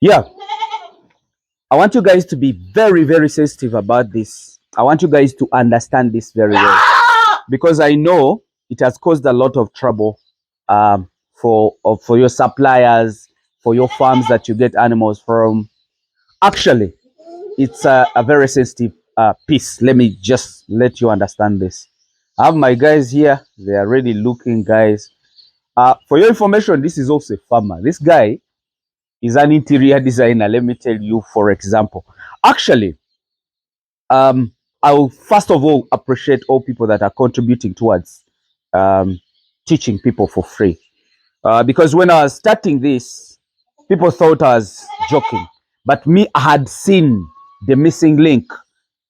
Yeah, I want you guys to be very, very sensitive about this. I want you guys to understand this very well because I know it has caused a lot of trouble for your suppliers, for your farms that you get animals from. Actually, it's a very sensitive piece. Let me just let you understand this. I have my guys here. They are really looking, guys. For your information, this is also a farmer. This guy is an interior designer. Let me tell you, for example. Actually, I will first of all appreciate all people that are contributing towards um, teaching people for free. Because when I was starting this, people thought I was joking. But me, I had seen the missing link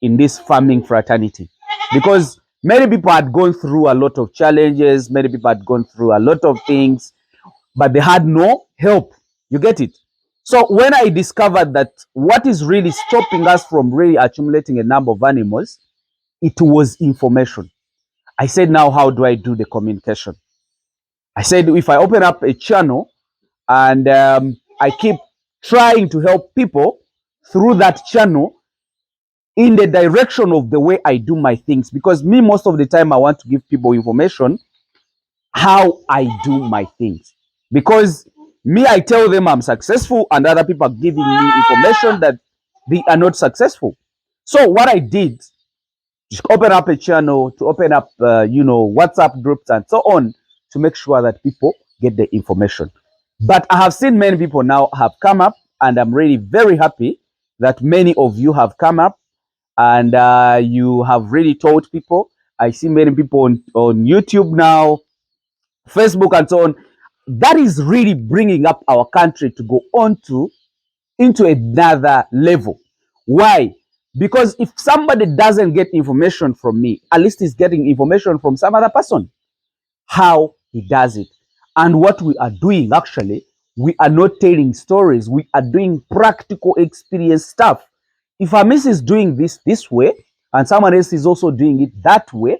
in this farming fraternity. Because many people had gone through a lot of challenges, many people had gone through a lot of things, but they had no help. You get it? So when I discovered that what is really stopping us from really accumulating a number of animals, it was information. I said, now how do I do the communication? I said, if I open up a channel and I keep trying to help people through that channel in the direction of the way I do my things, because me, most of the time, I want to give people information how I do my things. Because me, I tell them I'm successful, and other people are giving me information that they are not successful. So what I did, just open up a channel, to open up, WhatsApp groups and so on, to make sure that people get the information. But I have seen many people now have come up, and I'm really very happy that many of you have come up and you have really told people. I see many people on YouTube now, Facebook, and so on. That is really bringing up our country to go on to into another level. Why? Because if somebody doesn't get information from me, at least he's getting information from some other person. How he does it. And what we are doing actually, we are not telling stories, we are doing practical experience stuff. If a miss is doing this way, and someone else is also doing it that way,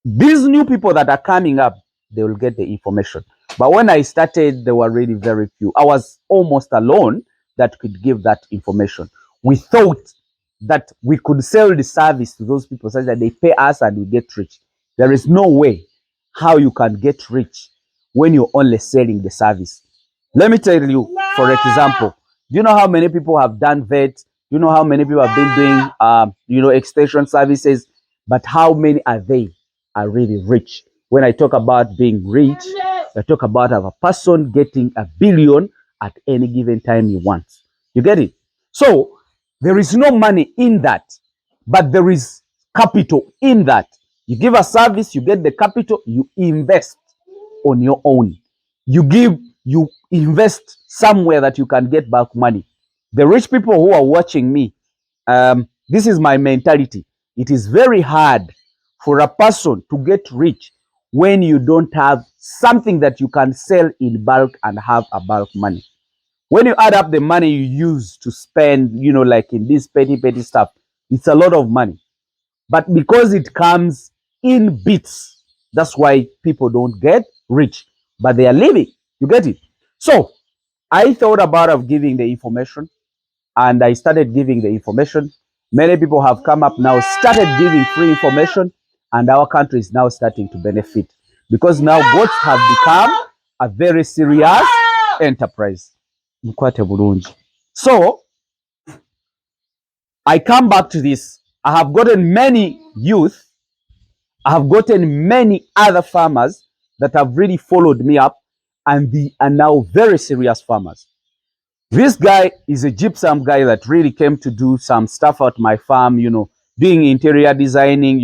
these new people that are coming up, they will get the information. But when I started, there were really very few. I was almost alone that could give that information. We thought that we could sell the service to those people such that they pay us and we get rich. There is no way how you can get rich when you're only selling the service. Let me tell you, for example, do you know how many people have done vet? Do you know how many people have been doing, extension services? But how many are they are really rich? When I talk about being rich, I talk about a person getting a billion at any given time he wants. You get it? So there is no money in that, but there is capital in that. You give a service, you get the capital, you invest on your own. You invest somewhere that you can get back money. The rich people who are watching me, this is my mentality. It is very hard for a person to get rich when you don't have something that you can sell in bulk and have a bulk money. When you add up the money you use to spend, like in this petty stuff, it's a lot of money. But because it comes in bits, that's why people don't get rich, but they are living. You get it? So I thought about of giving the information, and I started giving the information. Many people have come up now, started giving free information, and our country is now starting to benefit because now goats have become a very serious enterprise. So I come back to this. I have gotten many youth, I have gotten many other farmers that have really followed me up, and they are now very serious farmers. This guy is a gypsum guy that really came to do some stuff at my farm, doing interior designing,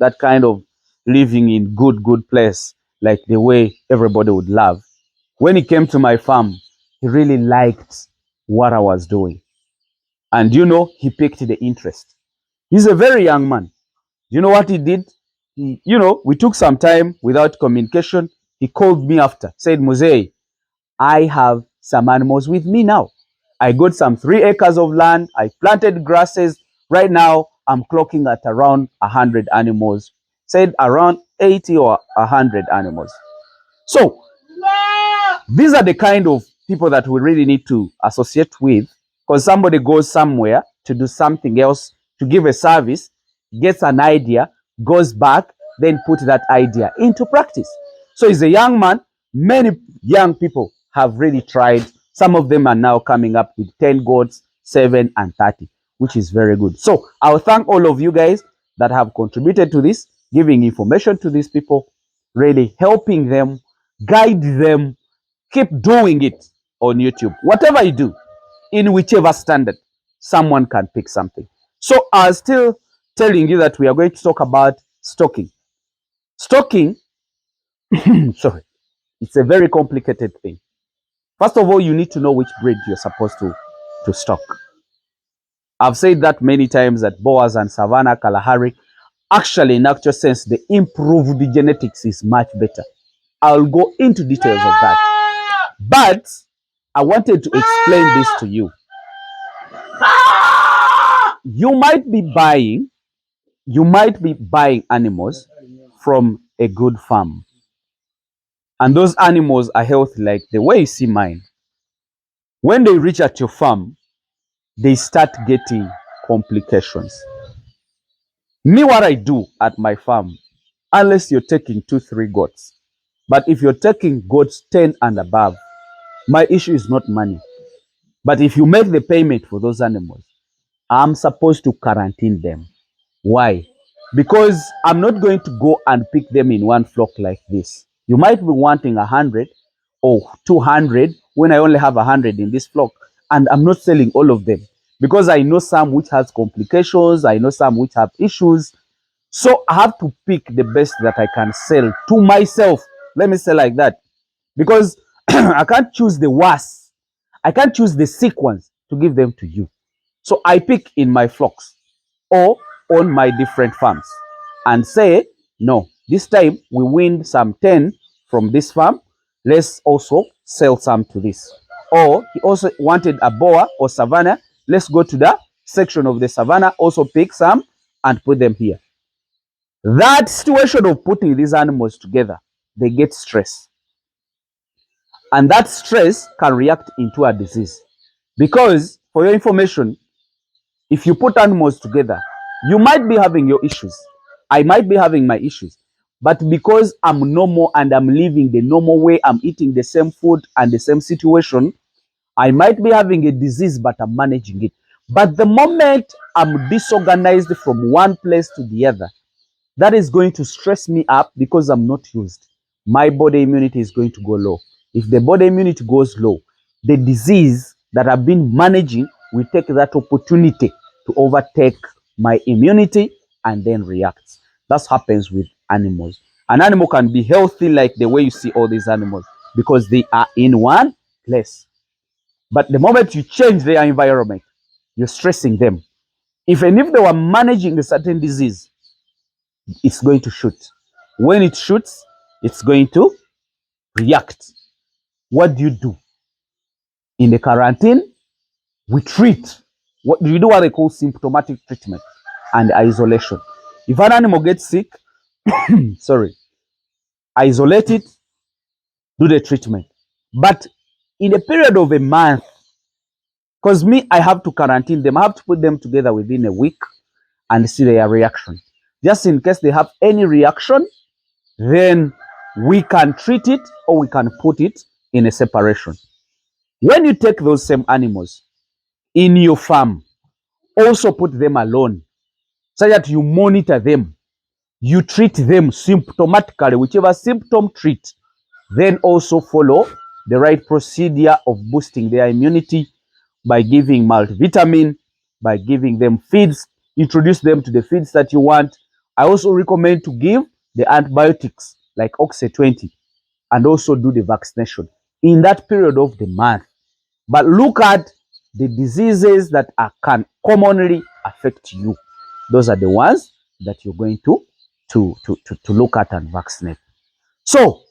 that kind of living in good place, like the way everybody would love. When he came to my farm, he really liked what I was doing. And he picked the interest. He's a very young man. You know what he did? We took some time without communication. He called me after, said, Mosey, I have some animals with me now. I got some 3 acres of land. I planted grasses. Right now, I'm clocking at around 100 animals. Said around 80 or 100 animals. So these are the kind of people that we really need to associate with, because somebody goes somewhere to do something else, to give a service, gets an idea, goes back, then put that idea into practice. So he's a young man. Many young people have really tried. Some of them are now coming up with 10 goats, 7 and 30, which is very good. So I'll thank all of you guys that have contributed to this, giving information to these people, really helping them, guide them, keep doing it on YouTube. Whatever you do, in whichever standard, someone can pick something. So I'm still telling you that we are going to talk about stocking. Stocking, sorry, it's a very complicated thing. First of all, you need to know which breed you're supposed to stock. I've said that many times that Boas and Savannah, Kalahari, actually in actual sense, the improved genetics is much better. I'll go into details of that. But I wanted to explain this to you. You might be buying animals from a good farm. And those animals are healthy, like the way you see mine. When they reach at your farm, they start getting complications. Me, what I do at my farm, unless you're taking 2-3 goats, but if you're taking goats 10 and above, my issue is not money. But if you make the payment for those animals, I'm supposed to quarantine them. Why? Because I'm not going to go and pick them in one flock like this. You might be wanting 100 or 200 when I only have 100 in this flock, and I'm not selling all of them because I know some which has complications, I know some which have issues. So I have to pick the best that I can sell to myself. Let me say like that. Because I can't choose the worst. I can't choose the sick ones to give them to you. So I pick in my flocks or on my different farms and say, no, this time we win some 10 from this farm. Let's also sell some to this. Or he also wanted a boa or savannah. Let's go to the section of the savannah, also pick some and put them here. That situation of putting these animals together, they get stress. And that stress can react into a disease. Because, for your information, if you put animals together, you might be having your issues. I might be having my issues. But because I'm normal and I'm living the normal way, I'm eating the same food and the same situation, I might be having a disease, but I'm managing it. But the moment I'm disorganized from one place to the other, that is going to stress me up because I'm not used. My body immunity is going to go low. If the body immunity goes low, the disease that I've been managing will take that opportunity to overtake my immunity and then react. That happens with animals. An animal can be healthy like the way you see all these animals because they are in one place. But the moment you change their environment, you're stressing them. Even if they were managing a certain disease, it's going to shoot. When it shoots, it's going to react. What do you do? In the quarantine, we treat. What do you do? What they call symptomatic treatment and isolation. If an animal gets sick, sorry, isolate it, do the treatment. But in a period of a month, because me, I have to quarantine them, I have to put them together within a week and see their reaction. Just in case they have any reaction, then we can treat it or we can put it in a separation. When you take those same animals in your farm, also put them alone so that you monitor them. You treat them symptomatically, whichever symptom treat, then also follow the right procedure of boosting their immunity by giving multivitamin, by giving them feeds, introduce them to the feeds that you want. I also recommend to give the antibiotics like Oxy 20 and also do the vaccination in that period of the month. But look at the diseases that can commonly affect you. Those are the ones that you're going to look at and vaccinate. So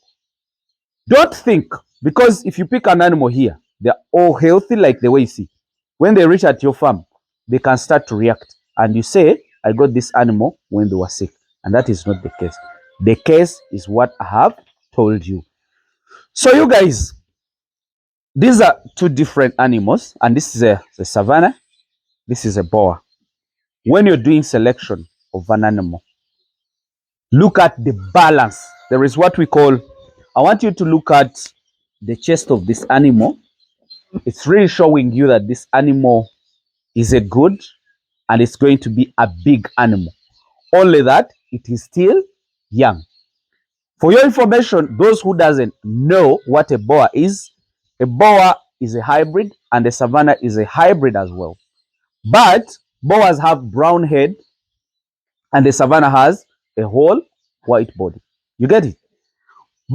don't think, because if you pick an animal here, they're all healthy like the way you see. When they reach at your farm, they can start to react. And you say, I got this animal when they were sick. And that is not the case. The case is what I have told you. So you guys, These are two different animals, and this is a savannah, this is a boa. When you're doing selection of an animal, look at the balance. There is what we call, I want you to look at the chest of this animal. It's really showing you that this animal is a good and it's going to be a big animal. Only that it is still young. For your information, those who doesn't know what a boa is a hybrid and a savannah is a hybrid as well. But boas have brown head and the savannah has a whole white body. You get it?